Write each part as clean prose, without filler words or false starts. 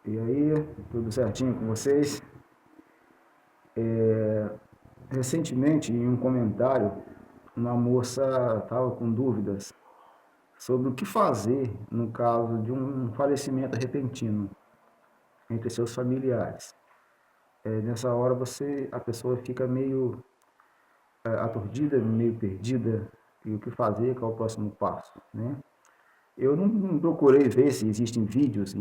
E aí, tudo certinho com vocês? Recentemente, em um comentário, uma moça estava com dúvidas sobre o que fazer no caso de um falecimento repentino entre seus familiares. Nessa hora a pessoa fica meio aturdida, meio perdida, e o que fazer, qual é o próximo passo, né? Eu não procurei ver se existem vídeos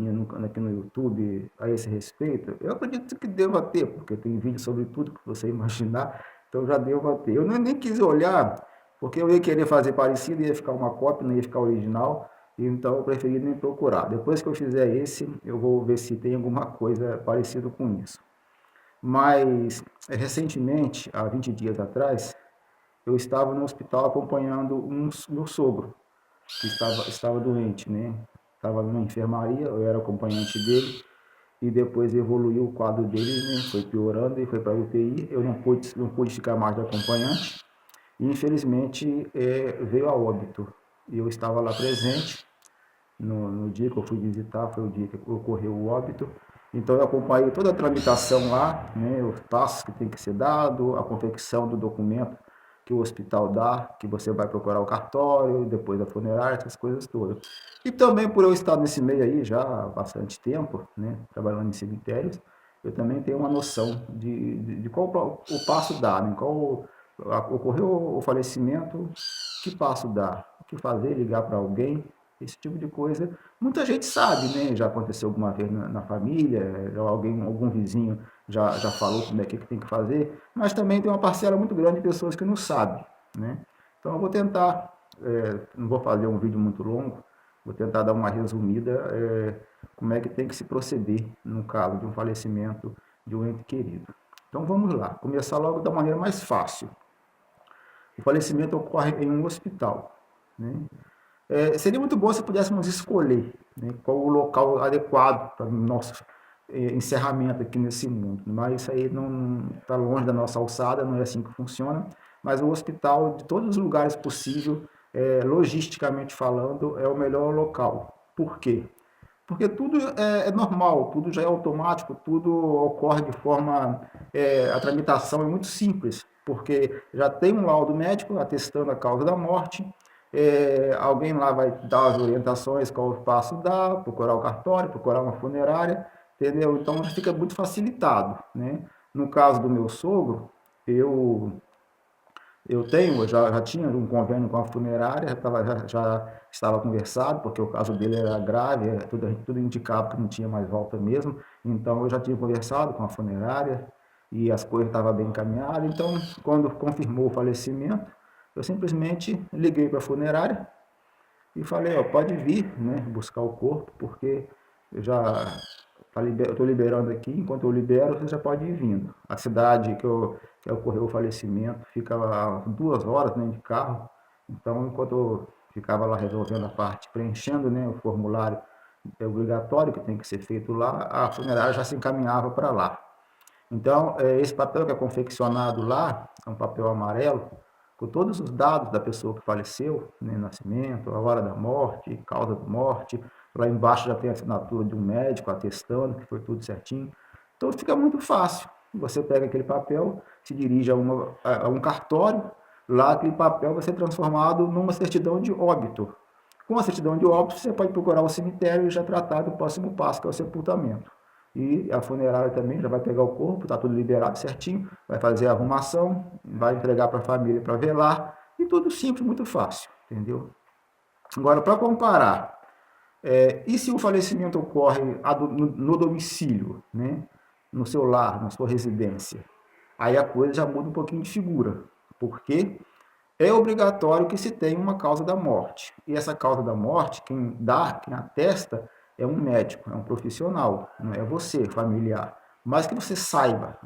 aqui no YouTube a esse respeito. Eu acredito que deva ter, porque tem vídeo sobre tudo que você imaginar, então já deva ter. Eu nem quis olhar, porque eu ia querer fazer parecido, ia ficar uma cópia, não ia ficar original, então eu preferi nem procurar. Depois que eu fizer esse, eu vou ver se tem alguma coisa parecida com isso. Mas, recentemente, há 20 dias atrás, eu estava no hospital acompanhando meu sogro, que estava doente, né? Estava numa enfermaria, eu era acompanhante dele, e depois evoluiu o quadro dele, né? Foi piorando e foi para a UTI. Eu não pude ficar mais de acompanhante, e infelizmente veio a óbito. E eu estava lá presente, no dia que eu fui visitar, foi o dia que ocorreu o óbito. Então eu acompanhei toda a tramitação lá, né, os passos que tem que ser dado, a confecção do documento que o hospital dá, que você vai procurar o cartório, depois a funerária, essas coisas todas. E também por eu estar nesse meio aí já há bastante tempo, né, trabalhando em cemitérios, eu também tenho uma noção de qual o passo dar, né, ocorreu o falecimento, que passo dar, o que fazer, ligar para alguém, esse tipo de coisa. Muita gente sabe, né? Já aconteceu alguma vez na família, algum vizinho já falou como é que tem que fazer, mas também tem uma parcela muito grande de pessoas que não sabem, né? Então eu vou tentar, não vou fazer um vídeo muito longo, vou tentar dar uma resumida, como é que tem que se proceder no caso de um falecimento de um ente querido. Então vamos lá, começar logo da maneira mais fácil. O falecimento ocorre em um hospital, né? Seria muito bom se pudéssemos escolher, né, qual o local adequado para o nosso encerramento aqui nesse mundo, mas isso aí não está longe da nossa alçada, não é assim que funciona, mas o hospital, de todos os lugares possíveis, logisticamente falando, é o melhor local. Por quê? Porque tudo é normal, tudo já é automático, tudo ocorre de forma. A tramitação é muito simples, porque já tem um laudo médico atestando a causa da morte, alguém lá vai dar as orientações, qual o passo dá, procurar o cartório, procurar uma funerária, entendeu? Então já fica muito facilitado, né? No caso do meu sogro, eu eu já tinha um convênio com a funerária, já estava conversado, porque o caso dele era grave, tudo indicava que não tinha mais volta mesmo. Então eu já tinha conversado com a funerária e as coisas estavam bem encaminhadas. Então, quando confirmou o falecimento, eu simplesmente liguei para a funerária e falei, ó, pode vir, né, buscar o corpo, porque eu já estou liberando aqui, enquanto eu libero, você já pode ir vindo. A cidade que ocorreu o falecimento fica a 2 horas, né, de carro, então enquanto eu ficava lá resolvendo a parte, preenchendo, né, o formulário obrigatório que tem que ser feito lá, a funerária já se encaminhava para lá. Então, esse papel que é confeccionado lá, é um papel amarelo, com todos os dados da pessoa que faleceu, né, nascimento, a hora da morte, causa da morte. Lá embaixo já tem a assinatura de um médico atestando que foi tudo certinho. Então fica muito fácil. Você pega aquele papel, se dirige a um cartório, lá aquele papel vai ser transformado numa certidão de óbito. Com a certidão de óbito, você pode procurar o cemitério e já tratar do próximo passo, que é o sepultamento. E a funerária também já vai pegar o corpo, está tudo liberado certinho, vai fazer a arrumação, vai entregar para a família para velar, e tudo simples, muito fácil, entendeu? Agora, para comparar, e se o falecimento ocorre no domicílio, né? No seu lar, na sua residência? Aí a coisa já muda um pouquinho de figura, porque é obrigatório que se tenha uma causa da morte. E essa causa da morte, quem atesta, é um médico, é um profissional, não é você, familiar. Mas que você saiba,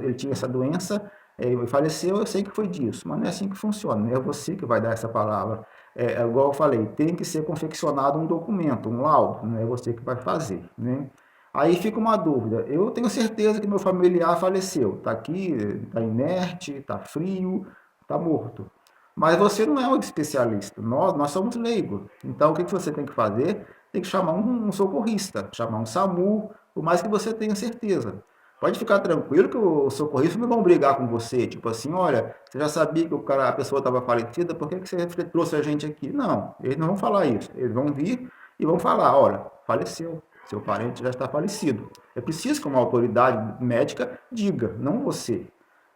ele tinha essa doença, ele faleceu, eu sei que foi disso, mas não é assim que funciona, não é você que vai dar essa palavra. Igual eu falei, tem que ser confeccionado um documento, um laudo, não é você que vai fazer, né? Aí fica uma dúvida, eu tenho certeza que meu familiar faleceu, está aqui, está inerte, está frio, está morto. Mas você não é um especialista, nós somos leigos. Então, o que você tem que fazer? Tem que chamar um socorrista, chamar um SAMU, por mais que você tenha certeza. Pode ficar tranquilo que os socorristas não vão brigar com você, tipo assim, olha, você já sabia que a pessoa estava falecida, por que você trouxe a gente aqui? Não, eles não vão falar isso. Eles vão vir e vão falar, olha, faleceu, seu parente já está falecido. É preciso que uma autoridade médica diga, não você.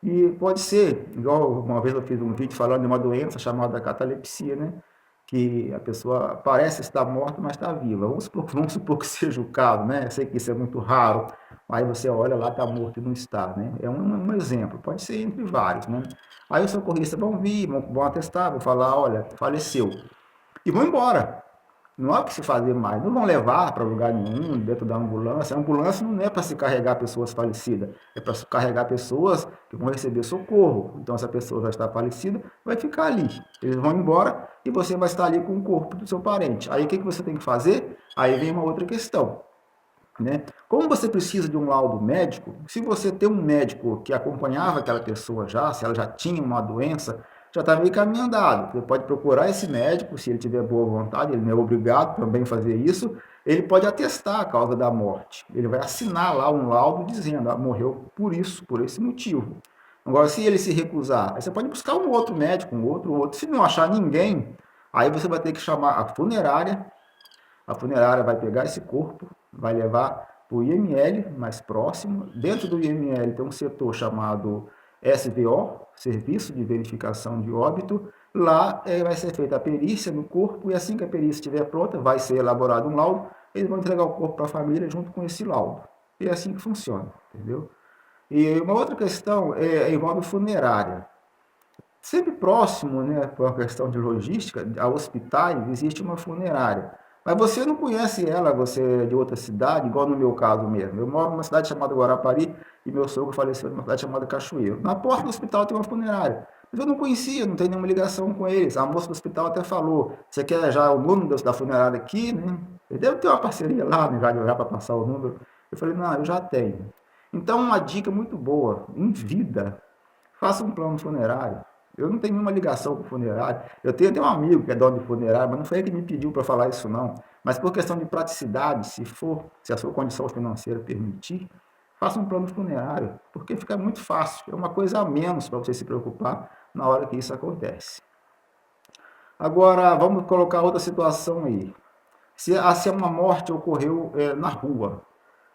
E pode ser, igual uma vez eu fiz um vídeo falando de uma doença chamada catalepsia, né? Que a pessoa parece estar morta, mas está viva. Vamos supor que seja o caso, né? Eu sei que isso é muito raro, aí você olha lá, está morto e não está, né? É um exemplo, pode ser entre vários, né? Aí os socorristas vão vir, vão atestar, vão falar, olha, faleceu. E vão embora. Não há o que se fazer mais. Não vão levar para lugar nenhum, dentro da ambulância. A ambulância não é para se carregar pessoas falecidas, é para se carregar pessoas que vão receber socorro. Então, essa pessoa já está falecida, vai ficar ali. Eles vão embora e você vai estar ali com o corpo do seu parente. Aí, o que você tem que fazer? Aí vem uma outra questão, né? Como você precisa de um laudo médico, se você tem um médico que acompanhava aquela pessoa já, se ela já tinha uma doença, já está meio caminho andado. Você pode procurar esse médico, se ele tiver boa vontade, ele não é obrigado também a fazer isso, ele pode atestar a causa da morte. Ele vai assinar lá um laudo dizendo, ah, morreu por isso, por esse motivo. Agora, se ele se recusar, aí você pode buscar um outro médico, um outro. Se não achar ninguém, aí você vai ter que chamar a funerária vai pegar esse corpo, vai levar para o IML mais próximo. Dentro do IML tem um setor chamado SVO, Serviço de Verificação de Óbito. Lá vai ser feita a perícia no corpo e assim que a perícia estiver pronta, vai ser elaborado um laudo. Eles vão entregar o corpo para a família junto com esse laudo. E é assim que funciona, entendeu? E uma outra questão envolve funerária. Sempre próximo, né, por uma questão de logística, a hospitais, existe uma funerária. Mas você não conhece ela, você é de outra cidade, igual no meu caso mesmo. Eu moro numa cidade chamada Guarapari e meu sogro faleceu numa cidade chamada Cachoeiro. Na porta do hospital tem uma funerária. Mas eu não conhecia, não tenho nenhuma ligação com eles. A moça do hospital até falou, você quer já o número da funerária aqui, né? Ele deve ter uma parceria lá, né, já para passar o número. Eu falei, não, eu já tenho. Então, uma dica muito boa, em vida, faça um plano funerário. Eu não tenho nenhuma ligação com funerário. Eu tenho até um amigo que é dono de funerário, mas não foi ele que me pediu para falar isso, não. Mas por questão de praticidade, se a sua condição financeira permitir, faça um plano funerário, porque fica muito fácil. É uma coisa a menos para você se preocupar na hora que isso acontece. Agora, vamos colocar outra situação aí. Se uma morte ocorreu na rua,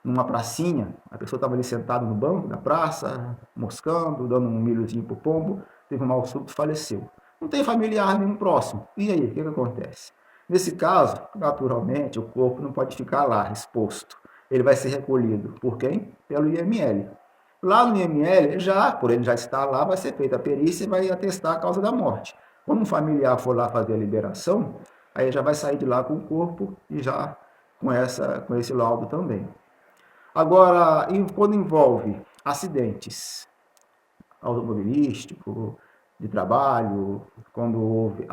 numa pracinha, a pessoa estava ali sentada no banco da praça, moscando, dando um milhozinho pro pombo, teve um mal súbito, faleceu. Não tem familiar nenhum próximo. E aí, o que acontece? Nesse caso, naturalmente, o corpo não pode ficar lá, exposto. Ele vai ser recolhido por quem? Pelo IML. Lá no IML, por ele já estar lá, vai ser feita a perícia e vai atestar a causa da morte. Quando um familiar for lá fazer a liberação, aí já vai sair de lá com o corpo e já com esse laudo também. Agora, quando envolve acidentes automobilísticos, de trabalho, quando houve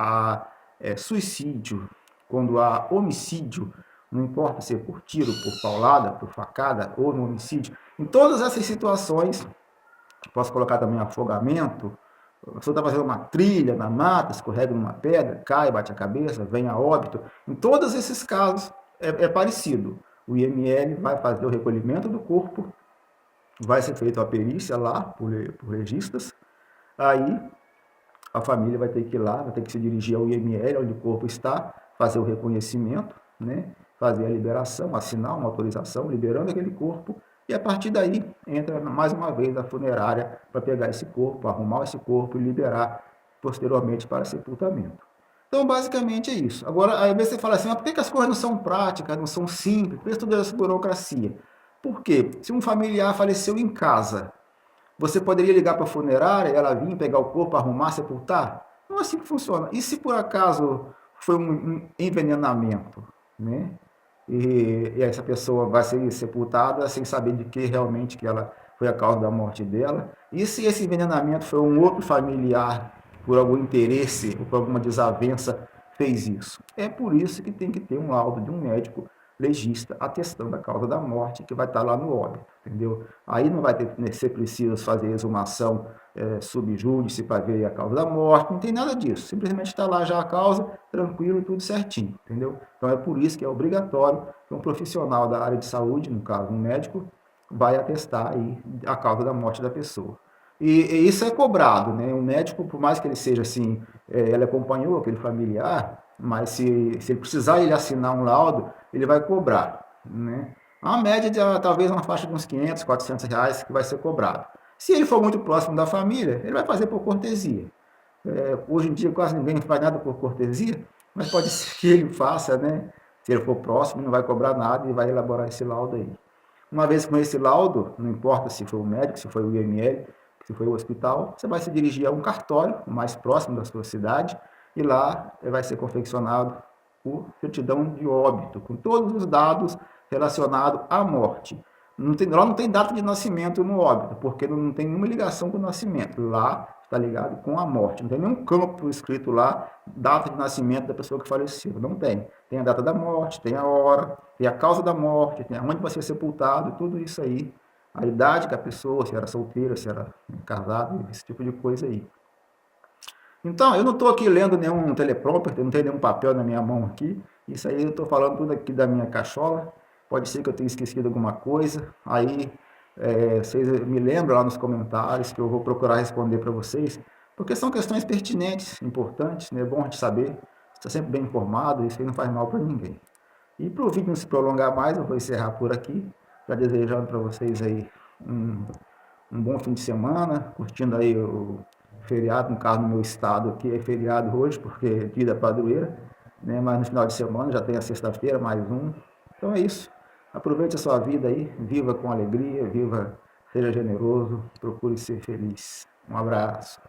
suicídio, quando há homicídio, não importa se é por tiro, por paulada, por facada ou no homicídio, em todas essas situações, posso colocar também afogamento, a pessoa está fazendo uma trilha na mata, escorrega numa pedra, cai, bate a cabeça, vem a óbito. Em todos esses casos é parecido. O IML vai fazer o recolhimento do corpo, vai ser feita a perícia lá por legistas, aí a família vai ter que ir lá, vai ter que se dirigir ao IML, onde o corpo está, fazer o reconhecimento, né? Fazer a liberação, assinar uma autorização liberando aquele corpo, e a partir daí entra mais uma vez a funerária para pegar esse corpo, arrumar esse corpo e liberar posteriormente para sepultamento. Então, basicamente é isso. Agora, aí você fala assim, mas por que as coisas não são práticas, não são simples? Por que toda essa burocracia? Por quê? Se um familiar faleceu em casa, você poderia ligar para a funerária, ela vir pegar o corpo, arrumar, sepultar? Não é assim que funciona. E se por acaso foi um envenenamento, né? E essa pessoa vai ser sepultada sem saber de que realmente que ela foi a causa da morte dela? E se esse envenenamento foi um outro familiar, por algum interesse ou por alguma desavença, fez isso? É por isso que tem que ter um laudo de um médico legista atestando a causa da morte, que vai estar lá no óbito, entendeu? Aí não vai ser preciso fazer exumação subjúdice para ver a causa da morte, não tem nada disso. Simplesmente está lá já a causa, tranquilo, tudo certinho, entendeu? Então é por isso que é obrigatório que um profissional da área de saúde, no caso um médico, vai atestar aí a causa da morte da pessoa. E isso é cobrado, né? O médico, por mais que ele seja assim, ele acompanhou aquele familiar, mas se ele precisar ele assinar um laudo, ele vai cobrar, né? A média de talvez uma faixa de uns 500, 400 reais que vai ser cobrado. Se ele for muito próximo da família, ele vai fazer por cortesia. Hoje em dia quase ninguém faz nada por cortesia, mas pode ser que ele faça, né? Se ele for próximo, não vai cobrar nada e vai elaborar esse laudo aí. Uma vez com esse laudo, não importa se foi o médico, se foi o IML, se foi o hospital, você vai se dirigir a um cartório mais próximo da sua cidade e lá vai ser confeccionado o certidão de óbito, com todos os dados relacionados à morte. Lá não tem data de nascimento no óbito, porque não tem nenhuma ligação com o nascimento. Lá está ligado com a morte. Não tem nenhum campo escrito lá, data de nascimento da pessoa que faleceu. Não tem. Tem a data da morte, tem a hora, tem a causa da morte, tem onde vai ser sepultado, tudo isso aí. A idade da pessoa, se era solteira, se era casada, esse tipo de coisa aí. Então, eu não estou aqui lendo nenhum teleprompter, não tenho nenhum papel na minha mão aqui. Isso aí eu estou falando tudo aqui da minha cachola. Pode ser que eu tenha esquecido alguma coisa. Aí, vocês me lembram lá nos comentários que eu vou procurar responder para vocês. Porque são questões pertinentes, importantes, né? É bom a gente saber. Está sempre bem informado, isso aí não faz mal para ninguém. E para o vídeo não se prolongar mais, eu vou encerrar por aqui. Já desejando para vocês aí um, um bom fim de semana, curtindo aí o feriado, no caso no meu estado aqui é feriado hoje, porque é dia da padroeira, né? Mas no final de semana já tem a sexta-feira, mais um. Então é isso. Aproveite a sua vida aí, viva com alegria, viva, seja generoso, procure ser feliz. Um abraço.